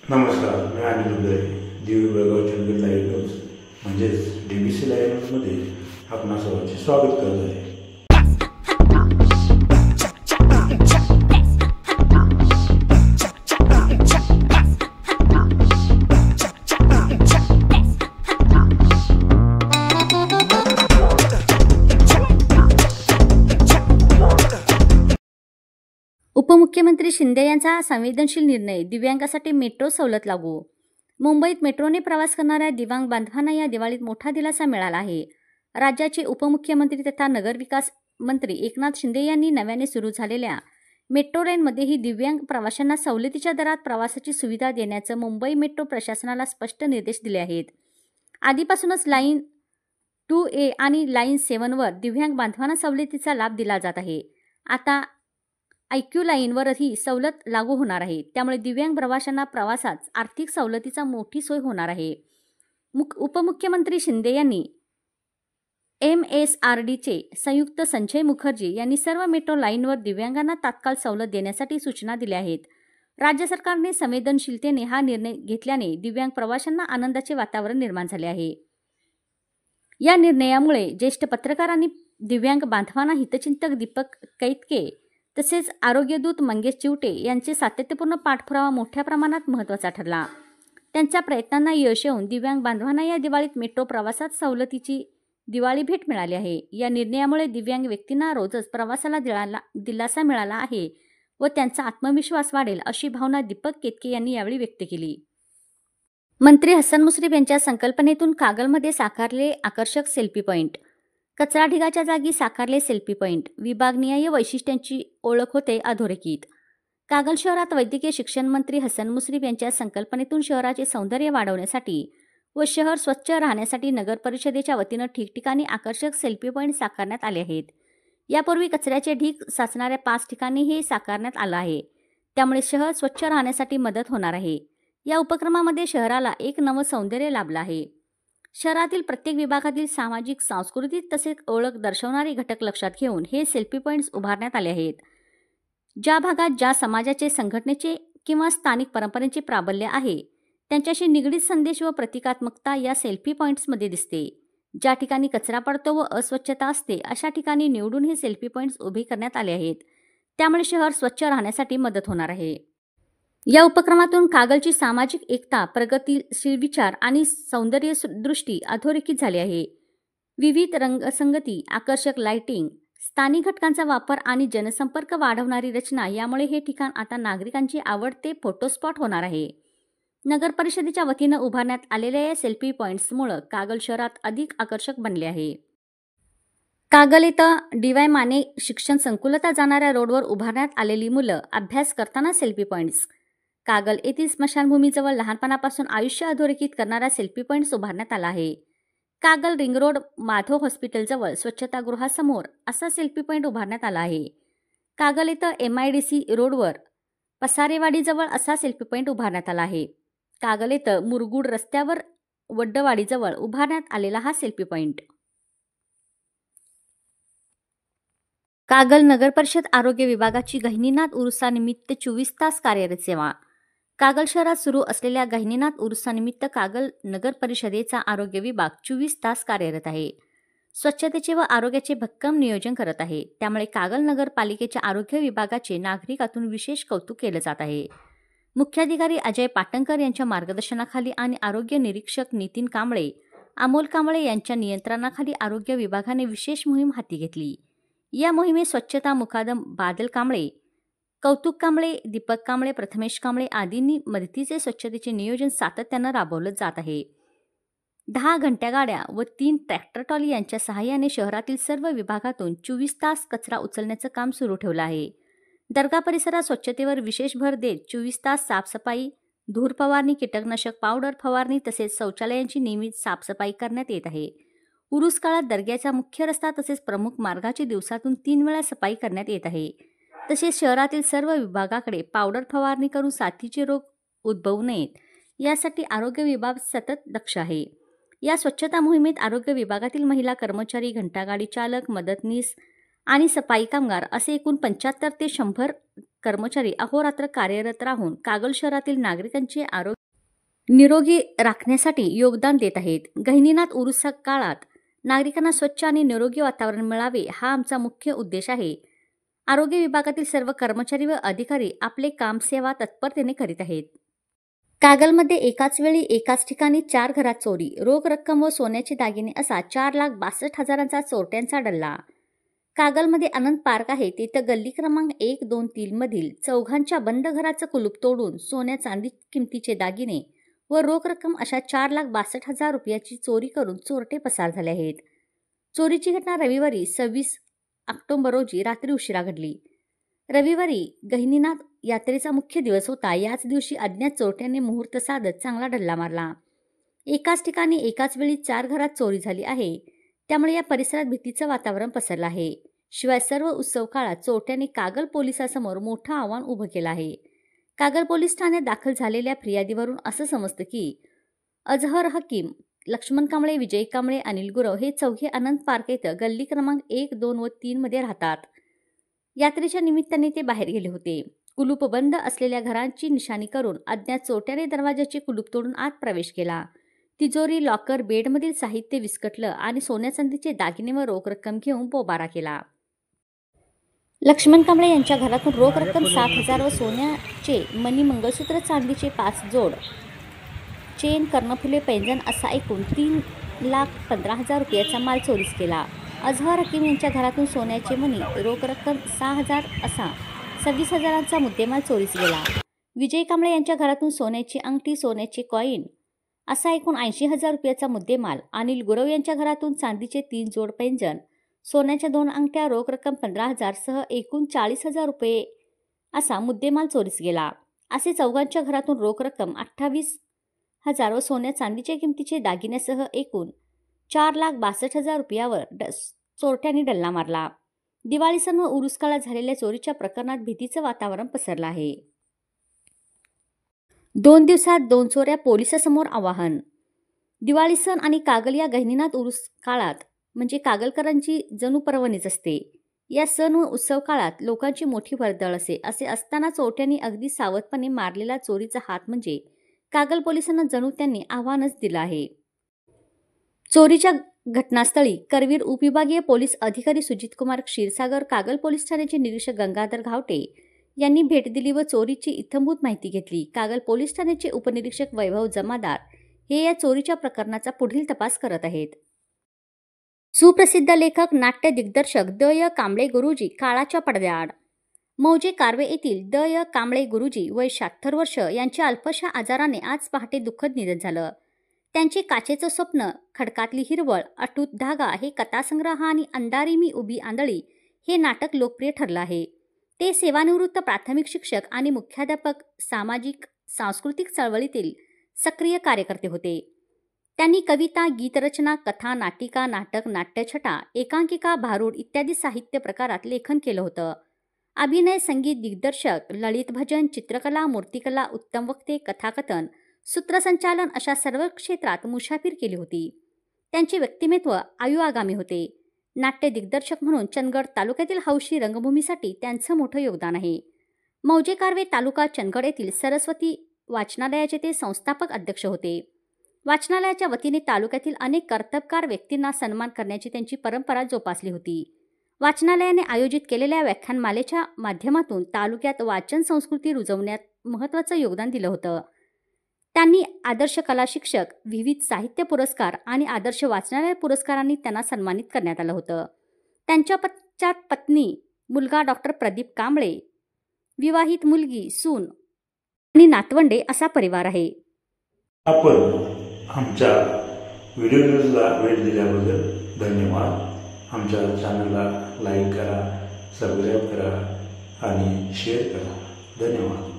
नमस्कार, मी अनिल उदय. दिव Belgaum Chandgad live news म्हणजेच DBC लाईव्ह न्यूजमध्ये आपणा सर्वांचे स्वागत करत आहे. उपमुख्यमंत्री शिंदे यांचा संवेदनशील निर्णय, दिव्यांगासाठी मेट्रो सवलत लागू. मुंबईत मेट्रोने प्रवास करणाऱ्या दिव्यांग बांधवांना या दिवाळीत मोठा दिलासा मिळाला आहे. राज्याचे उपमुख्यमंत्री तथा नगरविकास मंत्री एकनाथ शिंदे यांनी नव्याने सुरू झालेल्या मेट्रो लाईनमध्येही दिव्यांग प्रवाशांना सवलतीच्या दरात प्रवासाची सुविधा देण्याचं मुंबई मेट्रो प्रशासनाला स्पष्ट निर्देश दिले आहेत. आधीपासूनच लाईन 2A आणि लाईन 7वर दिव्यांग बांधवांना सवलतीचा लाभ दिला जात आहे. आता IQ लाईनवरही सवलत लागू होणार आहे. त्यामुळे दिव्यांग प्रवाशांना प्रवासात आर्थिक सवलतीचा मोठी सोय होणार आहे. उपमुख्यमंत्री शिंदे यांनी MSRDचे संयुक्त संजय मुखर्जी यांनी सर्व मेट्रो लाईनवर दिव्यांगांना तात्काळ सवलत देण्यासाठी सूचना दिल्या आहेत. राज्य सरकारने संवेदनशीलतेने हा निर्णय घेतल्याने दिव्यांग प्रवाशांना आनंदाचे वातावरण निर्माण झाले आहे. या निर्णयामुळे ज्येष्ठ पत्रकार आणि दिव्यांग बांधवांना हितचिंतक दीपक कैतके तसेच आरोग्यदूत मंगेश चिवटे यांचे सातत्यपूर्ण पाठपुरावा मोठ्या प्रमाणात महत्त्वाचा ठरला. त्यांच्या प्रयत्नांना यश येऊन दिव्यांग बांधवांना या दिवाळीत मेट्रो प्रवासात सवलतीची दिवाळी भेट मिळाली आहे. या निर्णयामुळे दिव्यांग व्यक्तींना रोजच प्रवासाला दिलासा मिळाला आहे व त्यांचा आत्मविश्वास वाढेल अशी भावना दीपक केतके यांनी यावेळी व्यक्त केली. मंत्री हसन मुश्रीफ यांच्या संकल्पनेतून कागलमध्ये साकारले आकर्षक सेल्फी पॉईंट. कचरा ढिगाच्या जागी साकारले सेल्फी पॉईंट. विभागनिहाय वैशिष्ट्यांची ओळख होते अधोरेखित. कागल शहरात वैद्यकीय शिक्षण मंत्री हसन मुश्रीफ यांच्या संकल्पनेतून शहराचे सौंदर्य वाढवण्यासाठी व शहर स्वच्छ राहण्यासाठी नगर परिषदेच्या वतीनं ठिकठिकाणी आकर्षक सेल्फी पॉईंट साकारण्यात आले आहेत. यापूर्वी कचऱ्याचे ढीग साचणाऱ्या 5 ठिकाणी हे साकारण्यात आलं आहे. त्यामुळे शहर स्वच्छ राहण्यासाठी मदत होणार आहे. या उपक्रमामध्ये शहराला एक नवं सौंदर्य लाभलं आहे. शहरातील प्रत्येक विभागातील सामाजिक, सांस्कृतिक तसेच ओळख दर्शवणारे घटक लक्षात घेऊन हे सेल्फी पॉईंट्स उभारण्यात आले आहेत. ज्या भागात ज्या समाजाचे, संघटनेचे किंवा स्थानिक परंपरेचे प्राबल्य आहे त्यांच्याशी निगडीत संदेश व प्रतिकात्मकता या सेल्फी पॉईंट्समध्ये दिसते. ज्या ठिकाणी कचरा पडतो व अस्वच्छता असते अशा ठिकाणी निवडून हे सेल्फी पॉईंट्स उभे करण्यात आले आहेत. त्यामुळे शहर स्वच्छ राहण्यासाठी मदत होणार आहे. या उपक्रमातून कागलची सामाजिक एकता, प्रगतीशील विचार आणि सौंदर्य दृष्टी अधोरेखित झाली आहे. विविध रंगसंगती, आकर्षक लाइटिंग, स्थानिक घटकांचा वापर आणि जनसंपर्क वाढवणारी रचना यामुळे हे ठिकाण आता नागरिकांची आवडते फोटो स्पॉट होणार आहे. नगर परिषदेच्या वतीनं उभारण्यात आलेल्या या सेल्फी पॉईंट्समुळे कागल शहरात अधिक आकर्षक बनले आहे. कागल इथं DY माने शिक्षण संकुलात जाणाऱ्या रोडवर उभारण्यात आलेली मुलं अभ्यास करताना सेल्फी पॉईंट्स. कागल येथील स्मशानभूमीजवळ लहानपणापासून आयुष्य अधोरेखित करणारा सेल्फी पॉईंट्स उभारण्यात आला आहे. कागल रिंग रोड माधव हॉस्पिटलजवळ स्वच्छतागृहासमोर असा सेल्फी पॉईंट उभारण्यात आला आहे. कागल इथं MIDC रोडवर पसारेवाडीजवळ असा सेल्फी पॉईंट उभारण्यात आला आहे. कागल इथं मुरगुड रस्त्यावर वड्डवाडीजवळ उभारण्यात आलेला हा सेल्फी पॉईंट. कागल नगर परिषद आरोग्य विभागाची गहिनीनाथ उरुसानिमित्त 24 तास कार्यरत सेवा. कागल शहरात सुरू असलेल्या गहिनीनाथ उरुसानिमित्त कागल नगर परिषदेचा आरोग्य विभाग 24 तास कार्यरत आहे. स्वच्छतेचे व आरोग्याचे भक्कम नियोजन करत आहे. त्यामुळे कागल नगरपालिकेच्या आरोग्य विभागाचे नागरिकातून विशेष कौतुक केले जात आहे. मुख्याधिकारी अजय पाटणकर यांच्या मार्गदर्शनाखाली आणि आरोग्य निरीक्षक नितीन कांबळे, अमोल कांबळे यांच्या नियंत्रणाखाली आरोग्य विभागाने विशेष मोहीम हाती घेतली. या मोहिमेत स्वच्छता मुकादम बादल कांबळे, कौतुक कांबळे, दीपक कांबळे, प्रथमेश कांबळे आदींनी मदतीचे स्वच्छतेचे नियोजन सातत्यानं राबवलं जात आहे. 10 घंट्या गाड्या व 3 ट्रॅक्टर ट्रॉली यांच्या सहाय्याने शहरातील सर्व विभागातून 24 तास कचरा उचलण्याचं काम सुरू ठेवलं आहे. दर्गा परिसरात स्वच्छतेवर विशेष भर देत 24 तास साफसफाई, धूर फवारणी, कीटकनाशक पावडर फवारणी तसेच शौचालयांची नियमित साफसफाई करण्यात येत आहे. उरूस काळात दर्ग्याचा मुख्य रस्ता तसेच प्रमुख मार्गाची दिवसातून 3 वेळा सफाई करण्यात येत आहे. तसेच शहरातील सर्व विभागाकडे पावडर फवारणी करून साथीचे रोग उद्भवू नयेत यासाठी आरोग्य विभाग सतत दक्ष आहे. या स्वच्छता मोहिमेत आरोग्य विभागातील महिला कर्मचारी, घंटागाडी चालक, मदतनीस आणि सफाई कामगार असे एकूण 75 ते 100 कर्मचारी अहोरात्र कार्यरत राहून कागल शहरातील नागरिकांचे आरोग्य निरोगी राखण्यासाठी योगदान देत आहेत. गहिनीनाथ उरुस काळात नागरिकांना स्वच्छ आणि निरोगी वातावरण मिळावे हा आमचा मुख्य उद्देश आहे. आरोग्य विभागातील सर्व कर्मचारी व अधिकारी आपले काम सेवा तत्परतेने करीत आहेत. कागलमध्ये एकाच वेळी एकाच ठिकाणी 4 घरात चोरी, रोख रक्कम व सोन्याचे दागिने असा 4,62,000चा चोरट्यांचा डल्ला. कागलमध्ये आनंद पार्क आहे तिथं गल्ली क्रमांक 1, 2, 3 मधील चौघांच्या बंद घराचं कुलूप तोडून सोन्या चांदी किमतीचे दागिने व रोख रक्कम अशा 4,62,000 रुपयाची चोरी करून चोरटे पसार झाले आहेत. चोरीची घटना रविवारी 26 ऑक्टोबर रोजी रात्री उशिरा घडली. रविवारी गहिनीनाथ यात्रेचा मुख्य दिवस होता. याच दिवशी अज्ञात चोरट्यांनी मुहूर्त साधत चांगला डल्ला मारला. एकाच ठिकाणी एकाच वेळी 4 घरात चोरी झाली आहे. त्यामुळे या परिसरात भीतीचं वातावरण पसरलं आहे. शिवाय सर्व उत्सव काळात चोरट्यांनी कागल पोलिसांसमोर मोठं आव्हान उभं केलं आहे. कागल पोलीस ठाण्यात दाखल झालेल्या फिर्यादीवरून असं समजतं की अजहर हकीम, लक्ष्मण कांबळे, विजय कांबळे, अनिल गुरव हे चौघे आनंद पार्क येथे गल्ली क्रमांक 1, 2 व 3 मध्ये राहतात. यात्रेच्या निमित्ताने ते बाहेर गेले होते. कुलूप बंद असलेल्या घरांची निशाणी करून अज्ञात चोरट्याने दरवाजाचे कुलूप तोडून आत प्रवेश केला. तिजोरी, लॉकर, बेडमधील साहित्य विस्कटलं आणि सोन्या चांदीचे दागिने व रोख रक्कम घेऊन पोबारा केला. लक्ष्मण कांबळे यांच्या घरातून रोख रक्कम 7,000 व सोन्याचे मणी, मंगळसूत्र, चांदीचे 5 जोड, चेन, कर्णफुले, पैंजण असा एकूण 3,15,000 रुपयाचा माल चोरीस केला. अजहर हकीम यांच्या घरातून सोन्याचे मणी, रोख रक्कम 6,000 असा 26,000चा मुद्देमाल चोरीस गेला. विजय कांबळे यांच्या घरातून सोन्याची अंगठी, सोन्याचे कॉईन असा एकूण 80,000 रुपयाचा मुद्देमाल. अनिल गुरव यांच्या घरातून चांदीचे 3 जोड पैंजण, सोन्याच्या 2 अंगठ्या, रोख रक्कम 15,000 सह एकूण 40,000 रुपये असा मुद्देमाल चोरीस गेला. असे चौघांच्या घरातून रोख रक्कम 28,000 व सोन्या चांदीच्या किमतीचे दागिन्यासह एकूण 4,62,000 रुपयावर चोरट्यांनी डल्ला मारला. दिवाळी सण व उरुस काळात झालेल्या चोरीच्या प्रकरणात भीतीचं वातावरण पसरलं आहे. 2 दिवसात 2 चोऱ्या, पोलिसांसमोर आव्हान. दिवाळी सण आणि कागल या गहिनीनाथ उरुस काळात म्हणजे कागलकरांची जणू पर्वणीच असते. या सण व उत्सव काळात लोकांची मोठी वर्दळ असे असताना चोरट्यांनी अगदी सावधपणे मारलेला चोरीचा हात म्हणजे कागल पोलिसांना जणू त्यांनी आव्हानच दिलं आहे. चोरीच्या घटनास्थळी करवीर उपविभागीय पोलीस अधिकारी सुजित कुमार क्षीरसागर, कागल पोलीस ठाण्याचे निरीक्षक गंगाधर घावटे यांनी भेट दिली व चोरीची इत्थंभूत माहिती घेतली. कागल पोलीस ठाण्याचे उपनिरीक्षक वैभव जमादार हे या चोरीच्या प्रकरणाचा पुढील तपास करत आहेत. सुप्रसिद्ध लेखक, नाट्य दिग्दर्शक द य कांबळे गुरुजी काळाच्या पडद्याआड. मौजे कारवे येथील द य कांबळे गुरुजी वय 76 वर्ष यांच्या अल्पशा आजाराने आज पहाटे दुःखद निधन झालं. त्यांचे काचेचं स्वप्न, खडकातली हिरवळ, अटूट धागा हे कथासंग्रह आणि अंधारी मी उभी आंधळी हे नाटक लोकप्रिय ठरलं आहे. ते सेवानिवृत्त प्राथमिक शिक्षक आणि मुख्याध्यापक, सामाजिक सांस्कृतिक चळवळीतील सक्रिय कार्यकर्ते होते. त्यांनी कविता, गीतरचना, कथा, नाटिका, नाटक, नाट्यछटा, एकांकिका, भारूड इत्यादी साहित्य प्रकारात लेखन केलं होतं. अभिनय, संगीत, दिग्दर्शक, ललित भजन, चित्रकला, मूर्तिकला, उत्तम वक्ते, कथाकथन, सूत्रसंचालन अशा सर्व क्षेत्रात मुसाफिर केली होती. त्यांचे व्यक्तिमत्व आयुआगामी होते. नाट्य दिग्दर्शक म्हणून चंदगड तालुक्यातील हौशी रंगभूमीसाठी त्यांचं मोठं योगदान आहे. मौजे कारवे तालुका चंदगड येथील सरस्वती वाचनालयाचे ते संस्थापक अध्यक्ष होते. वाचनालयाच्या वतीने तालुक्यातील अनेक कर्तबगार व्यक्तींना सन्मान करण्याची त्यांची परंपरा जोपासली होती. वाचनालयाने आयोजित केलेल्या व्याख्यानमालेच्या माध्यमातून तालुक्यात वाचन संस्कृती रुजवण्यात महत्त्वाचं योगदान दिलं होतं. त्यांनी आदर्श कला शिक्षक, विविध साहित्य पुरस्कार आणि आदर्श वाचनालय पुरस्कारांनी त्यांना सन्मानित करण्यात आलं होतं. त्यांच्या पश्चात पत्नी, मुलगा डॉक्टर प्रदीप कांबळे, विवाहित मुलगी, सून आणि नातवंडे असा परिवार आहे. आपण आमच्या व्हिडिओ न्यूजला वेळ दिल्याबद्दल धन्यवाद. आमच्या चॅनलला लाईक करा, सबस्क्राईब करा आणि शेअर करा. धन्यवाद.